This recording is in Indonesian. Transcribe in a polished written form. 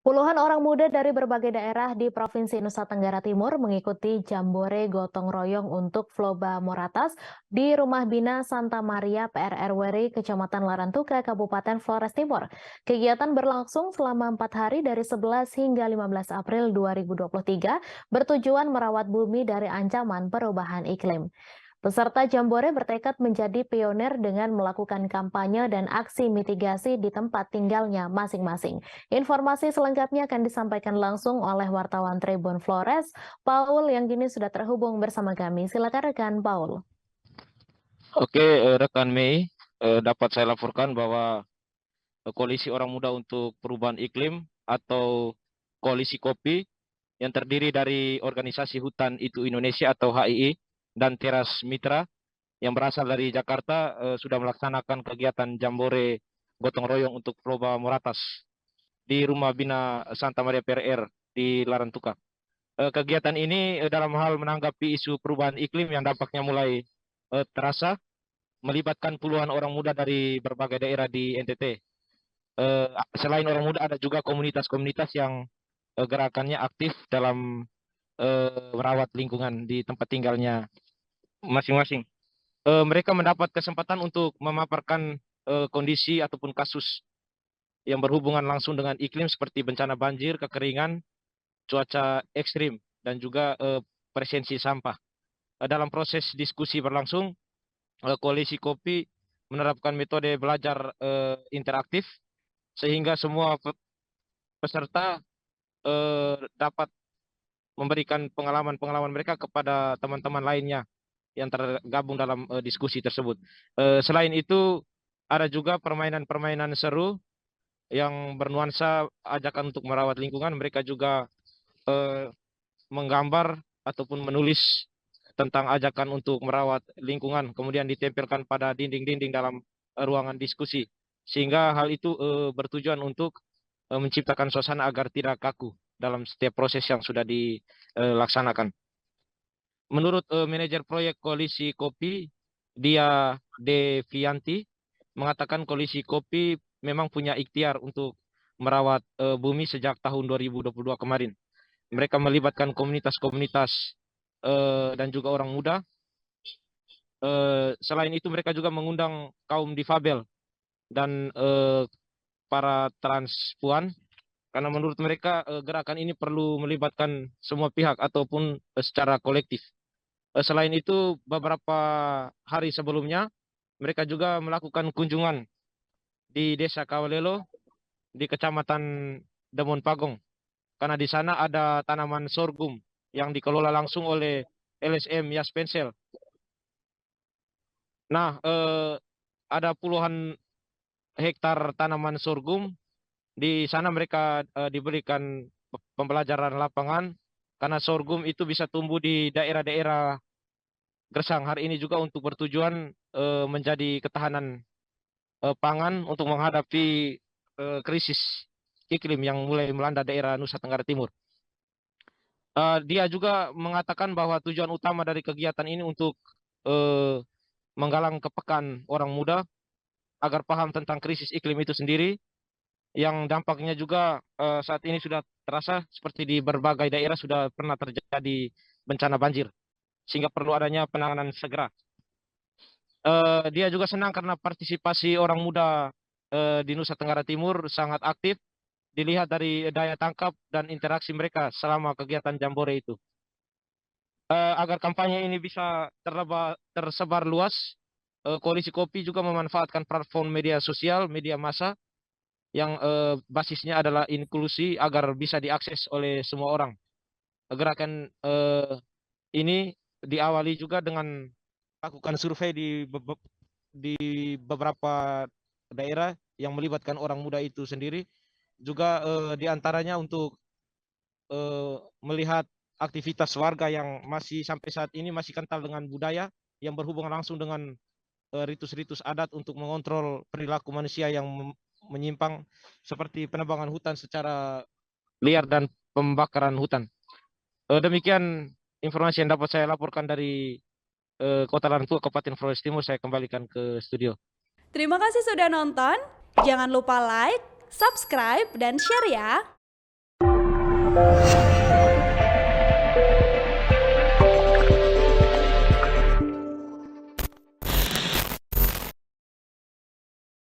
Puluhan orang muda dari berbagai daerah di Provinsi Nusa Tenggara Timur mengikuti Jambore Gotong Royong untuk Floba Moratas di Rumah Bina Santa Maria PRRWRI Kecamatan Larantuka, Kabupaten Flores Timur. Kegiatan berlangsung selama 4 hari dari 11 hingga 15 April 2023 bertujuan merawat bumi dari ancaman perubahan iklim. Peserta Jambore bertekad menjadi pionir dengan melakukan kampanye dan aksi mitigasi di tempat tinggalnya masing-masing. Informasi selengkapnya akan disampaikan langsung oleh wartawan Tribun Flores, Paul yang kini sudah terhubung bersama kami. Silakan rekan Paul. Oke, rekan Mei, dapat saya laporkan bahwa Koalisi Orang Muda untuk Perubahan Iklim atau Koalisi Kopi yang terdiri dari Organisasi Hutan Itu Indonesia atau HII dan Teras Mitra yang berasal dari Jakarta sudah melaksanakan kegiatan Jambore Gotong Royong untuk Proba Moratas di Rumah Bina Santa Maria PRR di Larantuka. Kegiatan ini dalam hal menanggapi isu perubahan iklim yang dampaknya mulai terasa melibatkan puluhan orang muda dari berbagai daerah di NTT. Selain orang muda ada juga komunitas-komunitas yang gerakannya aktif dalam merawat lingkungan di tempat tinggalnya masing-masing. Mereka mendapat kesempatan untuk memaparkan kondisi ataupun kasus yang berhubungan langsung dengan iklim seperti bencana banjir, kekeringan, cuaca ekstrim, dan juga presensi sampah. Dalam proses diskusi berlangsung, Koalisi Kopi menerapkan metode belajar interaktif sehingga semua peserta dapat memberikan pengalaman-pengalaman mereka kepada teman-teman lainnya yang tergabung dalam diskusi tersebut. Selain itu, ada juga permainan-permainan seru yang bernuansa ajakan untuk merawat lingkungan. Mereka juga menggambar ataupun menulis tentang ajakan untuk merawat lingkungan, kemudian ditempelkan pada dinding-dinding dalam ruangan diskusi. Sehingga hal itu bertujuan untuk menciptakan suasana agar tidak kaku dalam setiap proses yang sudah dilaksanakan. Menurut manajer proyek Koalisi Kopi, Dia Devianti, mengatakan Koalisi Kopi memang punya ikhtiar untuk merawat bumi sejak tahun 2022 kemarin. Mereka melibatkan komunitas-komunitas dan juga orang muda. Selain itu mereka juga mengundang kaum difabel dan para transpuan karena menurut mereka gerakan ini perlu melibatkan semua pihak ataupun secara kolektif. Selain itu beberapa hari sebelumnya mereka juga melakukan kunjungan di Desa Kawalelo di Kecamatan Demon Pagong karena di sana ada tanaman sorghum yang dikelola langsung oleh LSM Yas Pensel. Nah, ada puluhan hektar tanaman sorghum. Di sana mereka diberikan pembelajaran lapangan karena sorghum itu bisa tumbuh di daerah-daerah gersang. Hari ini juga untuk bertujuan menjadi ketahanan pangan untuk menghadapi krisis iklim yang mulai melanda daerah Nusa Tenggara Timur. Dia juga mengatakan bahwa tujuan utama dari kegiatan ini untuk menggalang kepekaan orang muda agar paham tentang krisis iklim itu sendiri yang dampaknya juga saat ini sudah terasa seperti di berbagai daerah sudah pernah terjadi bencana banjir sehingga perlu adanya penanganan segera. Dia juga senang karena partisipasi orang muda di Nusa Tenggara Timur sangat aktif dilihat dari daya tangkap dan interaksi mereka selama kegiatan Jambore itu. Agar kampanye ini bisa tersebar luas, Koalisi Kopi juga memanfaatkan platform media sosial, media massa yang basisnya adalah inklusi agar bisa diakses oleh semua orang. Gerakan ini diawali juga dengan lakukan survei di beberapa daerah yang melibatkan orang muda itu sendiri. Juga diantaranya untuk melihat aktivitas warga yang masih sampai saat ini masih kental dengan budaya yang berhubungan langsung dengan ritus-ritus adat untuk mengontrol perilaku manusia yang menyimpang seperti penebangan hutan secara liar dan pembakaran hutan. Demikian informasi yang dapat saya laporkan dari Kota Larantuka, Kabupaten Flores Timur. Saya kembalikan ke studio. Terima kasih sudah nonton. Jangan lupa like, subscribe, dan share ya.